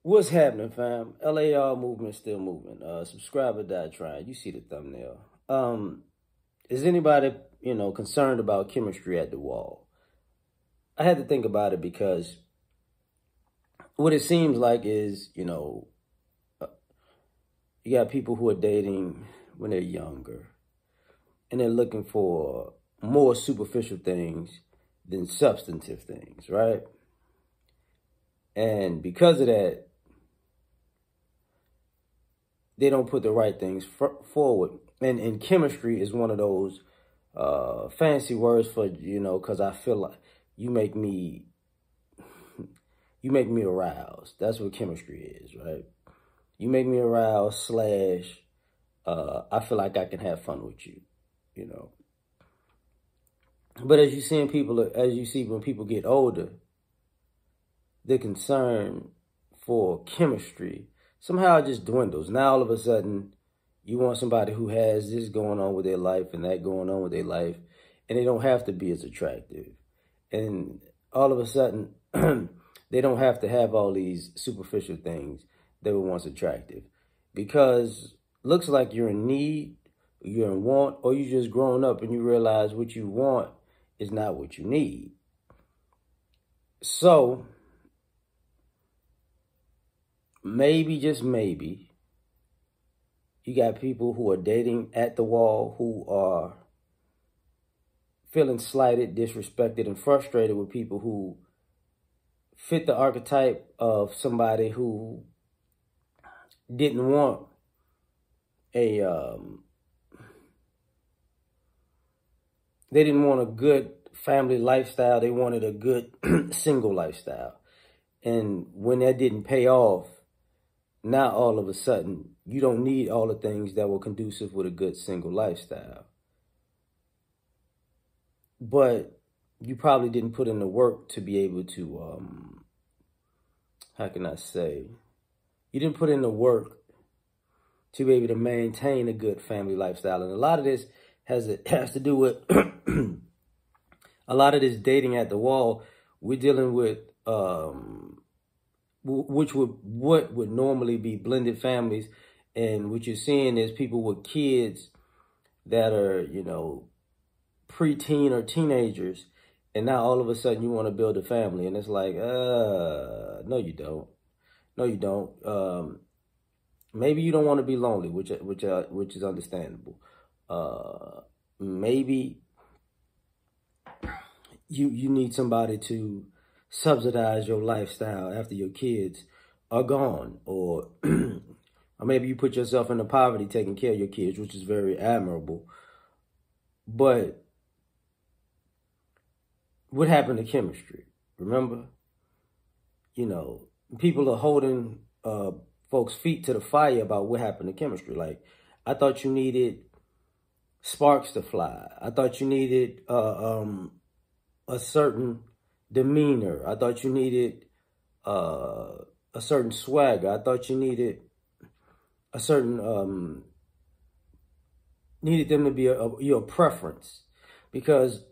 What's happening, fam? L.A.R. movement still moving. Subscriber died trying. You see the thumbnail. Is anybody, concerned about chemistry at the wall? I had to think about it because what it seems like is, you got people who are dating when they're younger and they're looking for more superficial things than substantive things, right? And because of that, they don't put the right things forward. And chemistry is one of those fancy words for, because I feel like you make me aroused. That's what chemistry is, right? You make me aroused / I feel like I can have fun with you, But as you see when people get older, the concern for chemistry somehow just dwindles. Now, all of a sudden, you want somebody who has this going on with their life and that going on with their life, and they don't have to be as attractive. And all of a sudden, they don't have to have all these superficial things that were once attractive. Because looks like you're in need, you're in want, or you just grown up and you realize what you want is not what you need. So, maybe, just maybe, you got people who are dating at the wall who are feeling slighted, disrespected, and frustrated with people who fit the archetype of somebody who didn't want they didn't want a good family lifestyle. They wanted a good single lifestyle. And when that didn't pay off, now all of a sudden, you don't need all the things that were conducive with a good single lifestyle. But you probably didn't put in the work to be able to, how can I say? You didn't put in the work to be able to maintain a good family lifestyle. And a lot of this has to do with a lot of this dating at the wall. We're dealing with what would normally be blended families, and what you're seeing is people with kids that are, preteen or teenagers, and now all of a sudden you want to build a family, and it's like, no, you don't. No, you don't. Maybe you don't want to be lonely, which is understandable. Maybe you need somebody to subsidize your lifestyle after your kids are gone, or or maybe you put yourself into poverty taking care of your kids, which is very admirable. But what happened to chemistry? Remember, people are holding folks' feet to the fire about what happened to chemistry. Like, I thought you needed sparks to fly. I thought you needed a certain demeanor. I thought you needed a certain swagger. I thought you needed a certain needed them to be your preference, because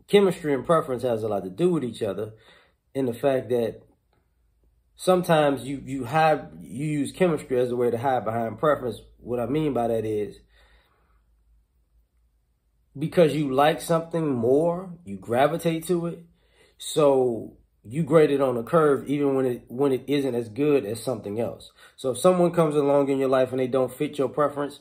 chemistry and preference has a lot to do with each other, in the fact that sometimes you use chemistry as a way to hide behind preference. What I mean by that is, because you like something more, you gravitate to it. So you grade it on a curve even when it isn't as good as something else. So if someone comes along in your life and they don't fit your preference,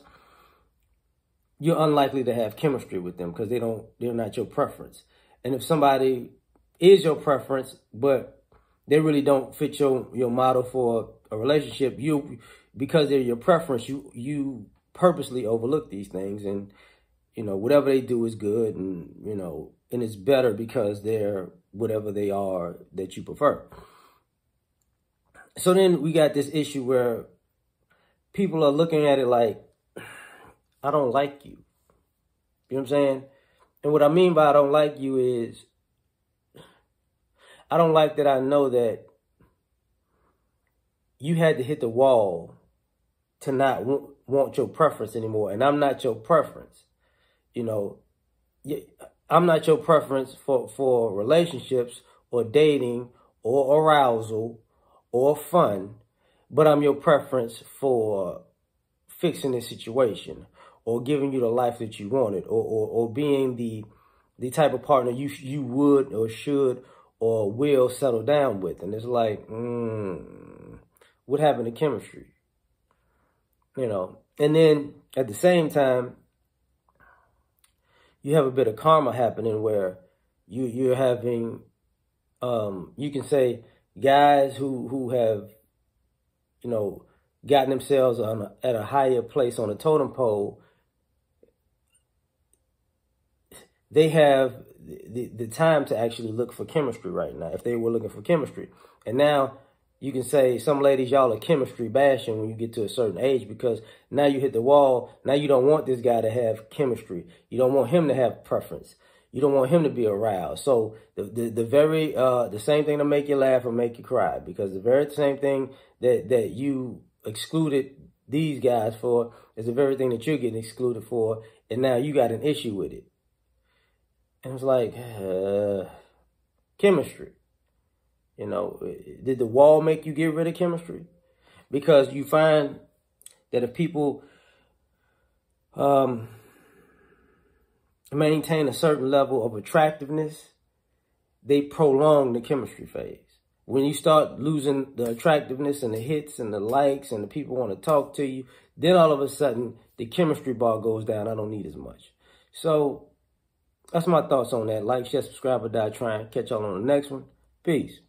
you're unlikely to have chemistry with them because they're not your preference. And if somebody is your preference, but they really don't fit your model for a relationship, because they're your preference, you purposely overlook these things, and whatever they do is good, and and it's better because they're whatever they are that you prefer. So then we got this issue where people are looking at it like, I don't like you. You know what I'm saying? And what I mean by I don't like you is, I don't like that I know that you had to hit the wall to not want your preference anymore. And I'm not your preference. I'm not your preference for relationships or dating or arousal or fun, but I'm your preference for fixing this situation or giving you the life that you wanted, or being the type of partner you would or should or will settle down with. And it's like, what happened to chemistry? You know, and then at the same time, you have a bit of karma happening where you're having, you can say, guys who have, you know, gotten themselves at a higher place on the totem pole. They have the time to actually look for chemistry right now, if they were looking for chemistry. And now you can say, some ladies, y'all are chemistry bashing when you get to a certain age, because now you hit the wall. Now you don't want this guy to have chemistry. You don't want him to have preference. You don't want him to be aroused. So the same thing to make you laugh or make you cry, because the very same thing that you excluded these guys for is the very thing that you're getting excluded for, and now you got an issue with it. And it's like, chemistry. You know, did the wall make you get rid of chemistry? Because you find that if people maintain a certain level of attractiveness, they prolong the chemistry phase. When you start losing the attractiveness and the hits and the likes and the people want to talk to you, then all of a sudden the chemistry bar goes down. I don't need as much. So that's my thoughts on that. Like, share, subscribe, or die trying. Catch y'all on the next one. Peace.